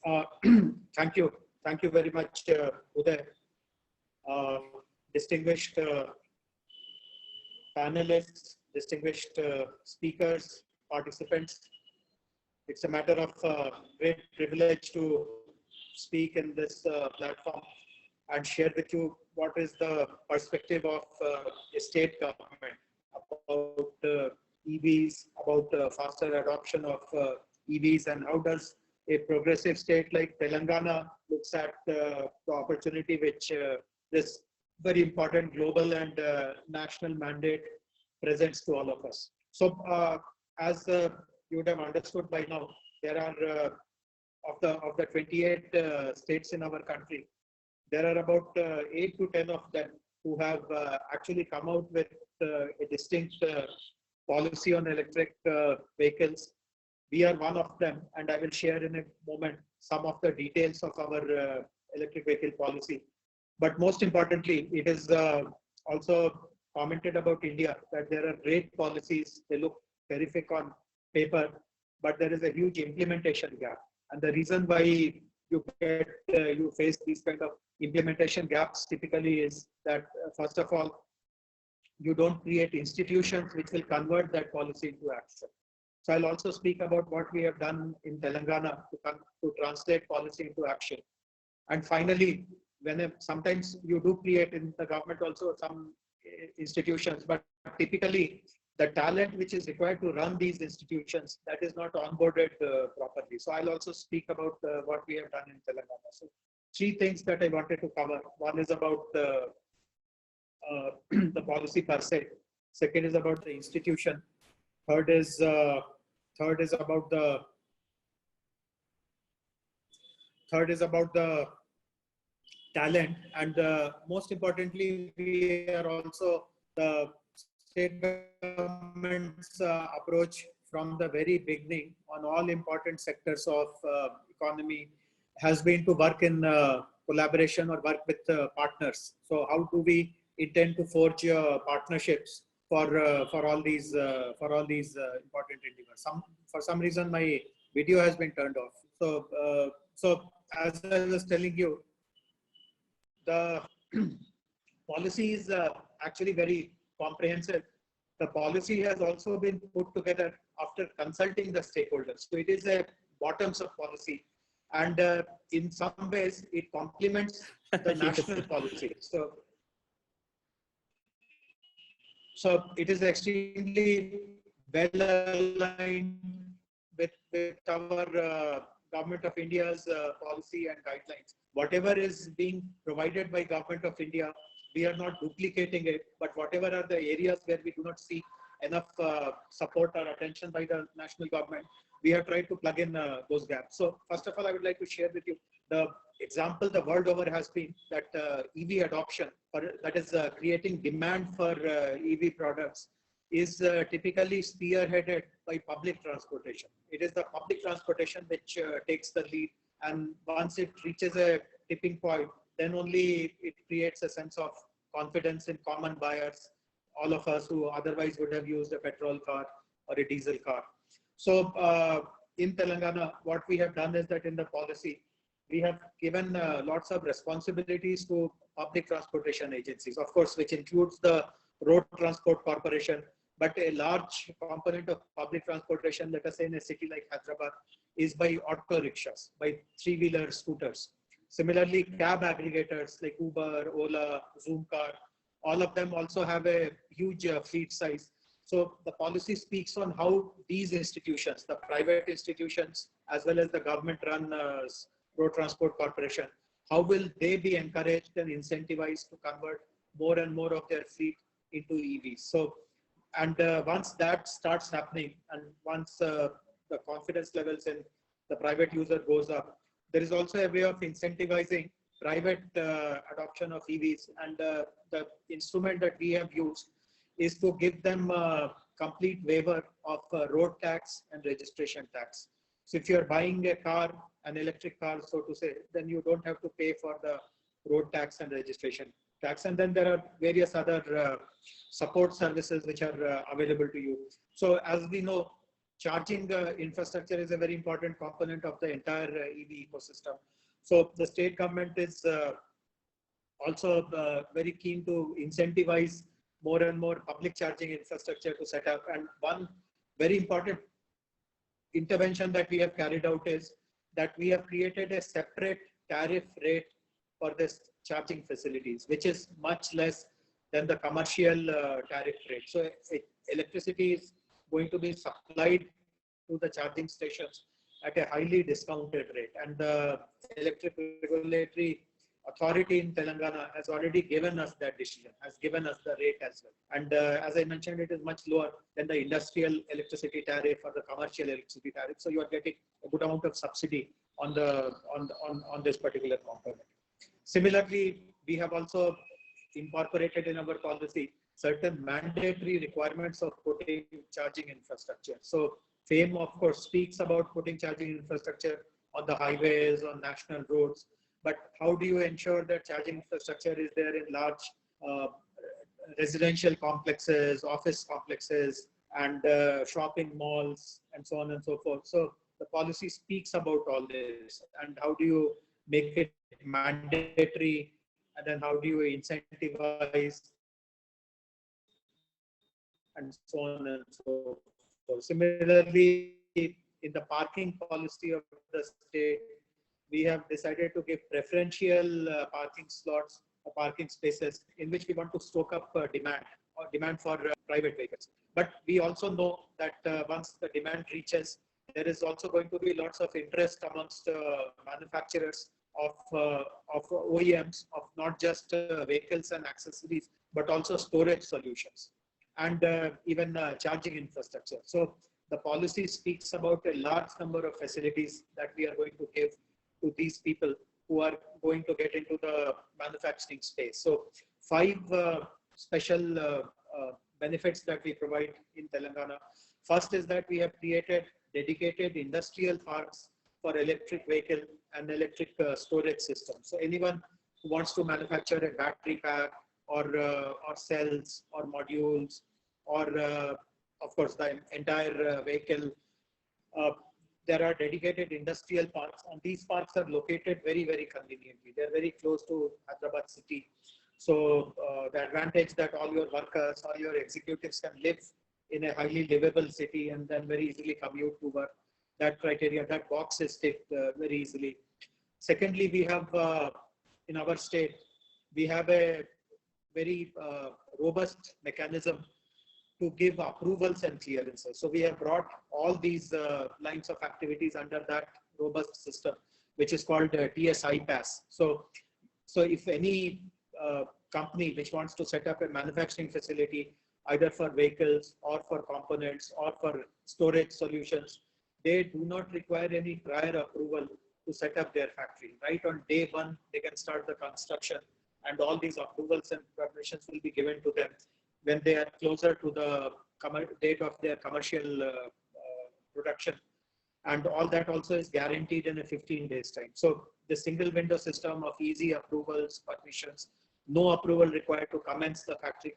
Uh, thank you. Thank you very much, Uday. Uh, Distinguished panelists, distinguished speakers, participants. It's a matter of great privilege to speak in this platform and share with you what is the perspective of a state government about EVs, about faster adoption of EVs, and how does a progressive state like Telangana looks at the opportunity which this very important global and national mandate presents to all of us. So, as you would have understood by now, there are of the 28 states in our country, there are about 8 to 10 of them who have actually come out with a distinct policy on electric vehicles. We are one of them, and I will share in a moment some of the details of our electric vehicle policy. But most importantly, it is also commented about India that there are great policies. They look terrific on paper, but there is a huge implementation gap. And the reason why you face these kind of implementation gaps typically is that first of all, you don't create institutions which will convert that policy into action. So I'll also speak about what we have done in Telangana to translate policy into action. And finally, sometimes you do create in the government also some institutions, but typically the talent which is required to run these institutions, that is not onboarded properly. So I'll also speak about what we have done in Telangana. So 3 things that I wanted to cover. One is about the policy per se. Second is about the institution. Third is about the talent, and most importantly, we are also the state government's approach from the very beginning on all important sectors of economy has been to work in collaboration or work with partners. So how do we intend to forge partnerships for all these important endeavors? For some reason my video has been turned off. So as I was telling you, the policy is actually very comprehensive. The policy has also been put together after consulting the stakeholders. So it is a bottoms-up policy, and in some ways it complements the national policy. So it is extremely well aligned with our Government of India's policy and guidelines. Whatever is being provided by Government of India, we are not duplicating it, but whatever are the areas where we do not see enough support or attention by the national government, we have tried to plug in those gaps. So first of all, I would like to share with you the example the world over has been that EV adoption, that is creating demand for EV products, is typically spearheaded by public transportation. It is the public transportation which takes the lead, and once it reaches a tipping point, then only it creates a sense of confidence in common buyers, all of us who otherwise would have used a petrol car or a diesel car. So in Telangana, what we have done is that in the policy, we have given lots of responsibilities to public transportation agencies, of course, which includes the Road Transport Corporation, but a large component of public transportation, let us say in a city like Hyderabad, is by auto rickshaws, by 3-wheeler scooters. Similarly, cab aggregators like Uber, Ola, Zoomcar, all of them also have a huge fleet size. So the policy speaks on how these institutions, the private institutions, as well as the government-run Road Transport Corporation, how will they be encouraged and incentivized to convert more and more of their fleet into EVs? So, and once that starts happening, and once the confidence levels in the private user goes up, there is also a way of incentivizing private adoption of EVs. And the instrument that we have used is to give them a complete waiver of road tax and registration tax. So if you're buying a car, an electric car, so to say, then you don't have to pay for the road tax and registration tax. And then there are various other support services which are available to you. So as we know, charging infrastructure is a very important component of the entire EV ecosystem. So the state government is also very keen to incentivize more and more public charging infrastructure to set up. And one very important intervention that we have carried out is that we have created a separate tariff rate for this charging facilities, which is much less than the commercial tariff rate. So electricity is going to be supplied to the charging stations at a highly discounted rate. And the electric regulatory authority in Telangana has already given us that decision, has given us the rate as well. And as I mentioned, it is much lower than the industrial electricity tariff or the commercial electricity tariff. So you are getting a good amount of subsidy on this particular component. Similarly, we have also incorporated in our policy certain mandatory requirements of putting charging infrastructure. So FAME, of course, speaks about putting charging infrastructure on the highways, on national roads. But how do you ensure that charging infrastructure is there in large residential complexes, office complexes, and shopping malls, and so on and so forth? So the policy speaks about all this. And how do you make it mandatory? And then how do you incentivize? And so on and so forth. Similarly, in the parking policy of the state, we have decided to give preferential parking slots or parking spaces in which we want to stoke up demand for private vehicles. But we also know that once the demand reaches, there is also going to be lots of interest amongst manufacturers of OEMs of not just vehicles and accessories, but also storage solutions and even charging infrastructure. So the policy speaks about a large number of facilities that we are going to give to these people who are going to get into the manufacturing space. So 5 special benefits that we provide in Telangana. First is that we have created dedicated industrial parks for electric vehicle and electric storage systems. So anyone who wants to manufacture a battery pack or cells or modules or of course the entire vehicle, there are dedicated industrial parks, and these parks are located very, very conveniently. They're very close to Hyderabad city. So the advantage that all your workers, all your executives can live in a highly livable city and then very easily commute to work. That criteria, that box is ticked very easily. Secondly, we have in our state, we have a very robust mechanism to give approvals and clearances. So we have brought all these lines of activities under that robust system, which is called TSI Pass. So if any company which wants to set up a manufacturing facility, either for vehicles or for components or for storage solutions, they do not require any prior approval to set up their factory. Right on day one, they can start the construction, and all these approvals and permissions will be given to them when they are closer to the date of their commercial production. And all that also is guaranteed in a 15 days time. So the single window system of easy approvals, permissions, no approval required to commence the factory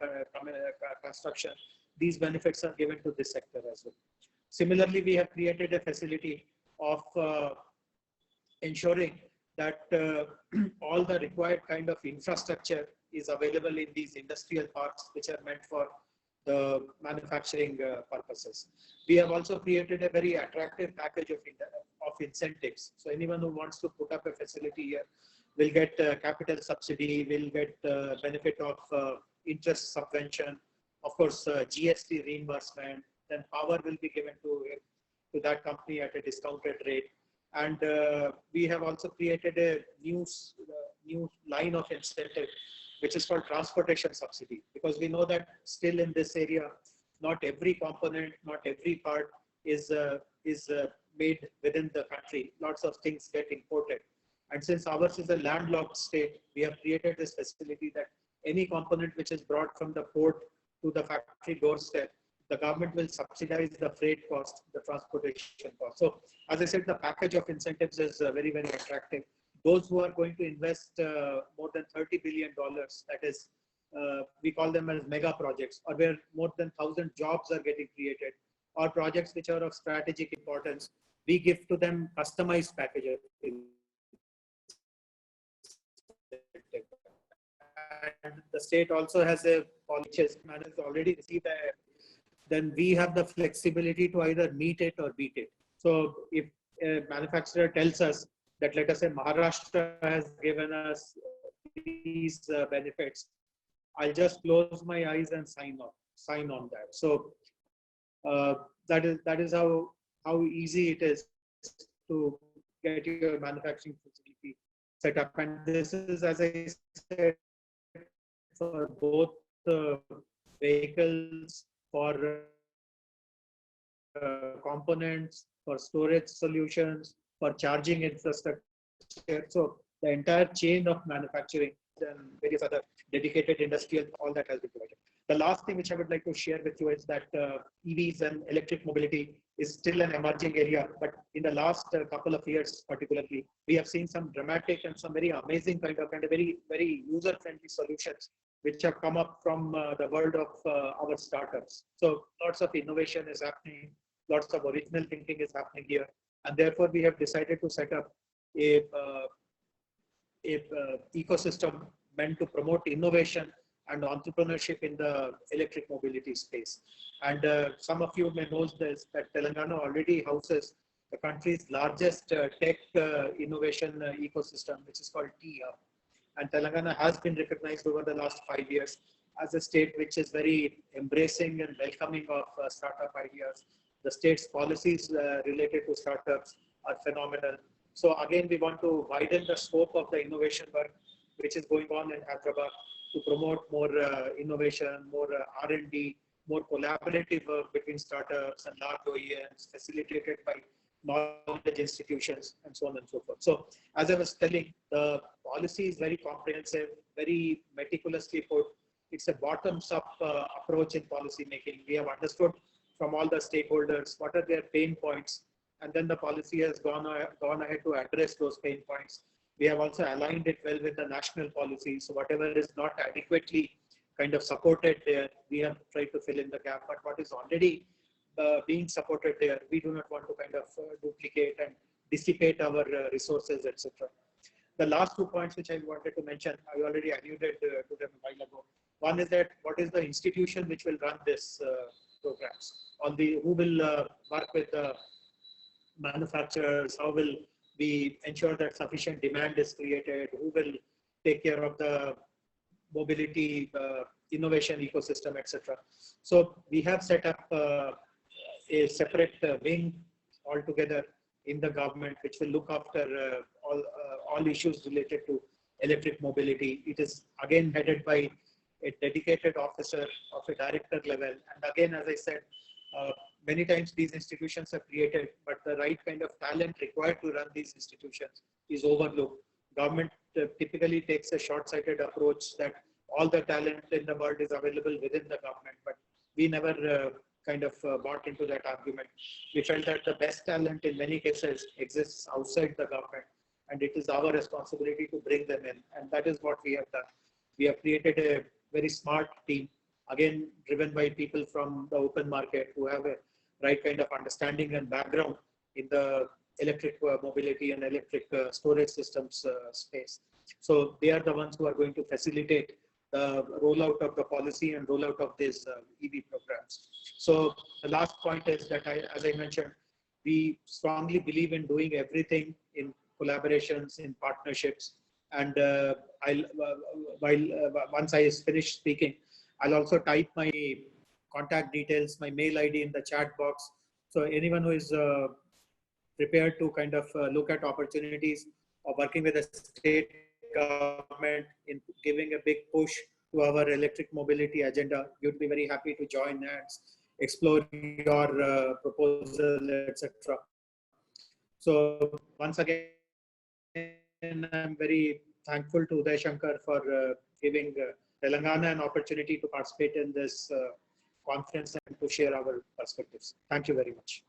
construction. These benefits are given to this sector as well. Similarly, we have created a facility of ensuring that all the required kind of infrastructure is available in these industrial parks, which are meant for the manufacturing purposes. We have also created a very attractive package of incentives. So anyone who wants to put up a facility here will get capital subsidy, will get benefit of interest subvention, of course GST reimbursement, then power will be given to that company at a discounted rate. And we have also created a new line of incentive, which is called transportation subsidy, because we know that still in this area, not every component, not every part is made within the country. Lots of things get imported. And since ours is a landlocked state, we have created this facility that any component which is brought from the port to the factory doorstep, the government will subsidize the freight cost, the transportation cost. So as I said, the package of incentives is very, very attractive. Those who are going to invest more than $30 billion, that is, we call them as mega projects, or where more than 1,000 jobs are getting created, or projects which are of strategic importance, we give to them customized packages. And the state also has a policy which has already received then we have the flexibility to either meet it or beat it. So if a manufacturer tells us that, let us say, Maharashtra has given us these benefits, I'll just close my eyes and sign on that. So that is how easy it is to get your manufacturing facility set up. And this is, as I said, for both vehicles, for components, for storage solutions, for charging infrastructure. So the entire chain of manufacturing and various other dedicated industrial, all that has been provided. The last thing which I would like to share with you is that EVs and electric mobility is still an emerging area, but in the last couple of years particularly, we have seen some dramatic and some very amazing kind of very user-friendly solutions which have come up from the world of our startups. So lots of innovation is happening, lots of original thinking is happening here, and therefore we have decided to set up a ecosystem meant to promote innovation and entrepreneurship in the electric mobility space. And some of you may know this, that Telangana already houses the country's largest tech innovation ecosystem, which is called T-Hub. And Telangana has been recognized over the last 5 years as a state which is very embracing and welcoming of startup ideas. The state's policies related to startups are phenomenal. So again, we want to widen the scope of the innovation work which is going on in Hyderabad to promote more innovation, more R&D, more collaborative work between startups and large OEMs, facilitated by knowledge institutions, and so on and so forth. So as I was telling, the policy is very comprehensive, very meticulously put. It's a bottoms-up approach in policy making. We have understood from all the stakeholders what are their pain points, and then the policy has gone ahead to address those pain points. We have also aligned it well with the national policy. So whatever is not adequately kind of supported there, we have tried to fill in the gap. But what is already being supported there, we do not want to kind of duplicate and dissipate our resources, etc. The last 2 points which I wanted to mention, I already alluded to them a while ago. One is that what is the institution which will run this programs? Who will work with the manufacturers? How will we ensure that sufficient demand is created? Who will take care of the mobility innovation ecosystem, etc. So we have set up a separate wing altogether in the government, which will look after all issues related to electric mobility. It is again headed by a dedicated officer of a director level. And again, as I said, many times these institutions are created, but the right kind of talent required to run these institutions is overlooked. Government typically takes a short-sighted approach that all the talent in the world is available within the government, but we never bought into that argument. We felt that the best talent in many cases exists outside the government, and it is our responsibility to bring them in. And that is what we have done. We have created a very smart team, again, driven by people from the open market who have a right kind of understanding and background in the electric mobility and electric storage systems space. So they are the ones who are going to facilitate the rollout of the policy and rollout of these EV programs. So the last point is that, as I mentioned, we strongly believe in doing everything in collaborations, in partnerships. And once I finish speaking, I'll also type my contact details, my mail ID in the chat box. So anyone who is prepared to kind of look at opportunities of working with the state government in giving a big push to our electric mobility agenda, you'd be very happy to join hands, explore your proposal, etc. So once again, I'm very thankful to Uday Shankar for giving Telangana an opportunity to participate in this conference and to share our perspectives. Thank you very much.